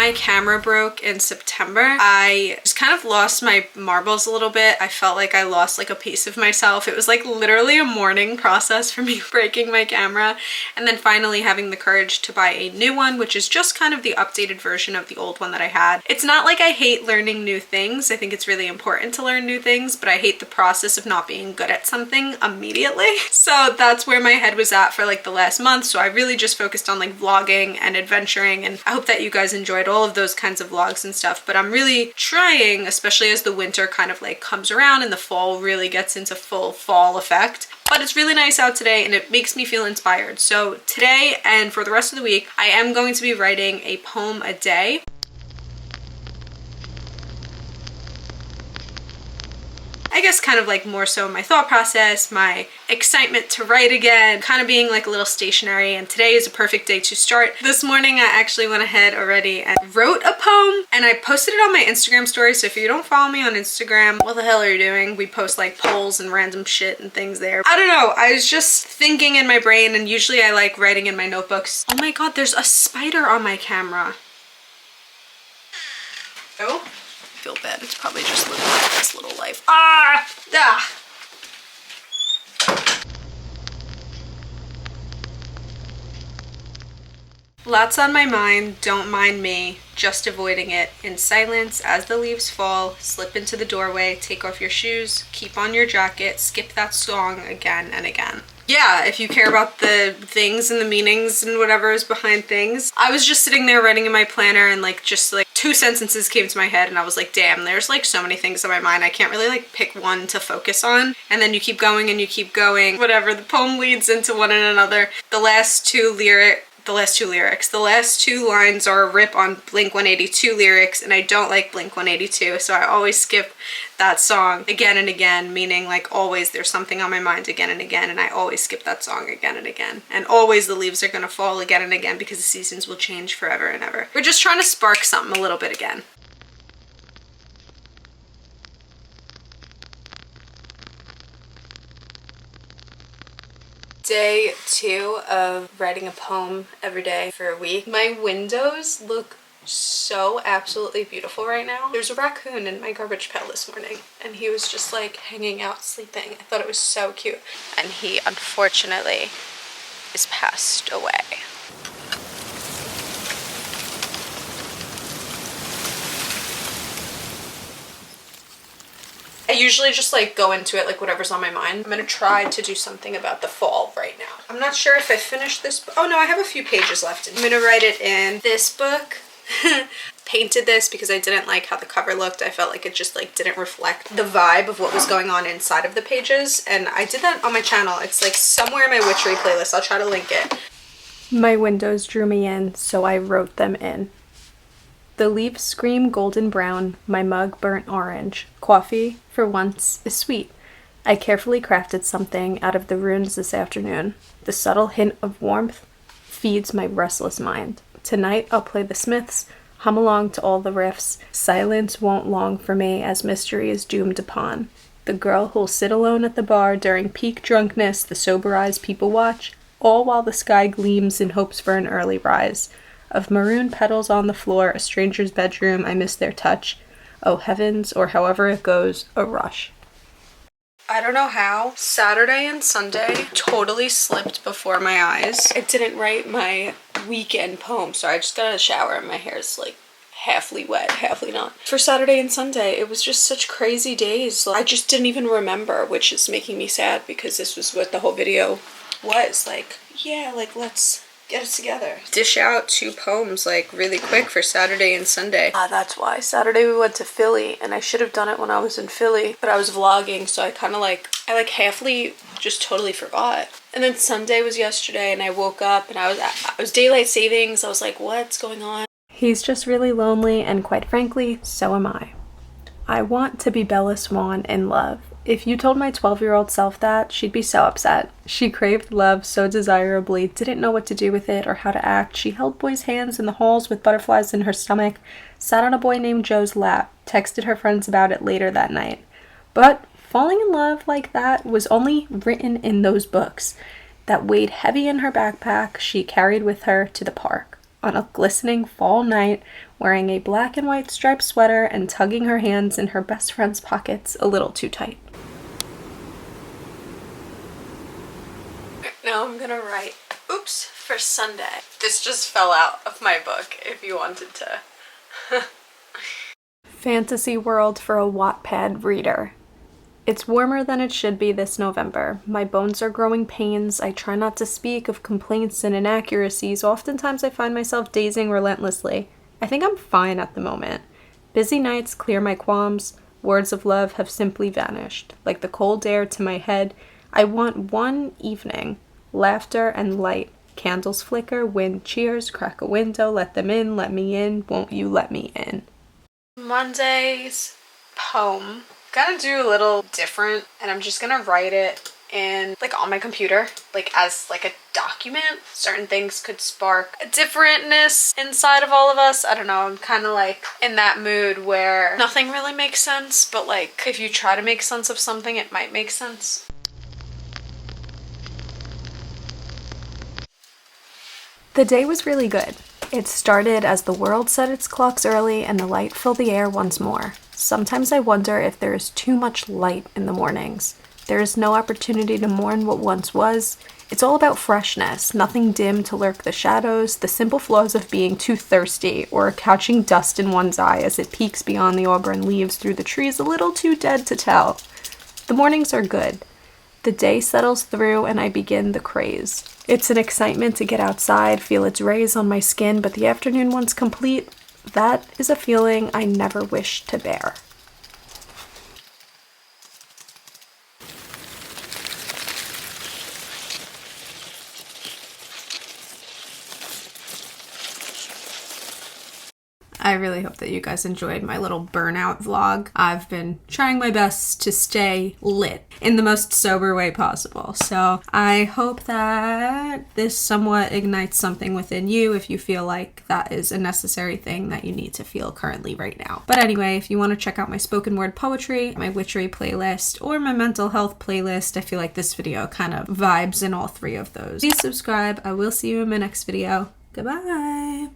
my camera broke in September, I just kind of lost my marbles a little bit. I felt like I lost like a piece of myself. It was like literally a mourning process for me breaking my camera and then finally having the courage to buy a new one, which is just kind of the updated version of the old one that I had. It's not like I hate learning new things. I think it's really important to learn new things, but I hate the process of not being good at something immediately. So that's where my head was at for like the last month. So I really just focused on like vlogging and adventuring, and I hope that you guys enjoyed all of those kinds of vlogs and stuff. But I'm really trying, especially as the winter kind of like comes around and the fall really gets into full fall effect. But it's really nice out today and it makes me feel inspired. So today and for the rest of the week, I am going to be writing a poem a day. I guess kind of like more so my thought process, my excitement to write again, kind of being like a little stationary, and today is a perfect day to start. This morning I actually went ahead already and wrote a poem and I posted it on my Instagram story, so if you don't follow me on Instagram, what the hell are you doing? We post like polls and random shit and things there. I don't know, I was just thinking in my brain, and usually I like writing in my notebooks. Oh my god, there's a spider on my camera. Oh. I feel bad. It's probably just living this little life. Ah! Ah! Lots on my mind, don't mind me, just avoiding it. In silence, as the leaves fall, slip into the doorway, take off your shoes, keep on your jacket, skip that song again and again. Yeah, if you care about the things and the meanings and whatever is behind things. I was just sitting there writing in my planner and like just like 2 sentences came to my head and I was like, damn, there's like so many things in my mind. I can't really like pick one to focus on. And then you keep going and you keep going. Whatever, the poem leads into one and another. The last two lines are a rip on Blink-182 lyrics, and I don't like Blink-182, so I always skip that song again and again, meaning like always there's something on my mind again and again, and I always skip that song again and again. And always the leaves are gonna fall again and again because the seasons will change forever and ever. We're just trying to spark something a little bit again. Day 2 of writing a poem every day for a week. My windows look so absolutely beautiful right now. There's a raccoon in my garbage pail this morning and he was just like hanging out sleeping. I thought it was so cute. And he unfortunately is passed away. I usually just like go into it like whatever's on my mind. I'm gonna try to do something about the fall right now. I'm not sure if I finished this. Oh no, I have a few pages left. I'm gonna write it in this book. Painted this because I didn't like how the cover looked. I felt like it just like didn't reflect the vibe of what was going on inside of the pages. And I did that on my channel. It's like somewhere in my Witchery playlist. I'll try to link it. My windows drew me in, so I wrote them in. The leaves scream golden brown, my mug burnt orange. Coffee, for once, is sweet. I carefully crafted something out of the ruins this afternoon. The subtle hint of warmth feeds my restless mind. Tonight I'll play the Smiths, hum along to all the riffs. Silence won't long for me as mystery is doomed upon. The girl who'll sit alone at the bar during peak drunkenness, the sober eyes people watch, all while the sky gleams in hopes for an early rise. Of maroon petals on the floor, a stranger's bedroom, I miss their touch. Oh heavens, or however it goes, a rush. I don't know how. Saturday and Sunday totally slipped before my eyes. I didn't write my weekend poem, so I just got out of the shower and my hair's like halfly wet, halfly not. For Saturday and Sunday, it was just such crazy days. I just didn't even remember, which is making me sad because this was what the whole video was. Like, yeah, like let's get it together. Dish out 2 poems like really quick for Saturday and Sunday. That's why. Saturday we went to Philly and I should have done it when I was in Philly, but I was vlogging, so I kind of like, halfly just totally forgot. And then Sunday was yesterday and I woke up and I was daylight savings. I was like, what's going on? He's just really lonely, and quite frankly, so am I. I want to be Bella Swan in love. If you told my 12-year-old self that, she'd be so upset. She craved love so desirably, didn't know what to do with it or how to act. She held boys' hands in the halls with butterflies in her stomach, sat on a boy named Joe's lap, texted her friends about it later that night. But falling in love like that was only written in those books that weighed heavy in her backpack she carried with her to the park. On a glistening fall night, wearing a black and white striped sweater and tugging her hands in her best friend's pockets a little too tight. Now I'm gonna write, oops, for Sunday. This just fell out of my book if you wanted to. Fantasy world for a Wattpad reader. It's warmer than it should be this November. My bones are growing pains. I try not to speak of complaints and inaccuracies. Oftentimes I find myself dazing relentlessly. I think I'm fine at the moment. Busy nights clear my qualms. Words of love have simply vanished. Like the cold air to my head, I want one evening. Laughter and light. Candles flicker, wind cheers, crack a window, let them in, let me in, won't you let me in? Monday's poem. Gonna do a little different, and I'm just gonna write it in, like, on my computer, like, as, like, a document. Certain things could spark a differentness inside of all of us. I don't know, I'm kind of, like, in that mood where nothing really makes sense, but, like, if you try to make sense of something, it might make sense. The day was really good. It started as the world set its clocks early and the light filled the air once more. Sometimes I wonder if there is too much light in the mornings. There is no opportunity to mourn what once was. It's all about freshness, nothing dim to lurk the shadows, the simple flaws of being too thirsty, or catching dust in one's eye as it peeks beyond the auburn leaves through the trees a little too dead to tell. The mornings are good. The day settles through and I begin the craze. It's an excitement to get outside, feel its rays on my skin, but the afternoon once complete, that is a feeling I never wish to bear. I really hope that you guys enjoyed my little burnout vlog. I've been trying my best to stay lit in the most sober way possible. So I hope that this somewhat ignites something within you if you feel like that is a necessary thing that you need to feel currently right now. But anyway, if you want to check out my spoken word poetry, my witchery playlist, or my mental health playlist, I feel like this video kind of vibes in all three of those. Please subscribe. I will see you in my next video. Goodbye.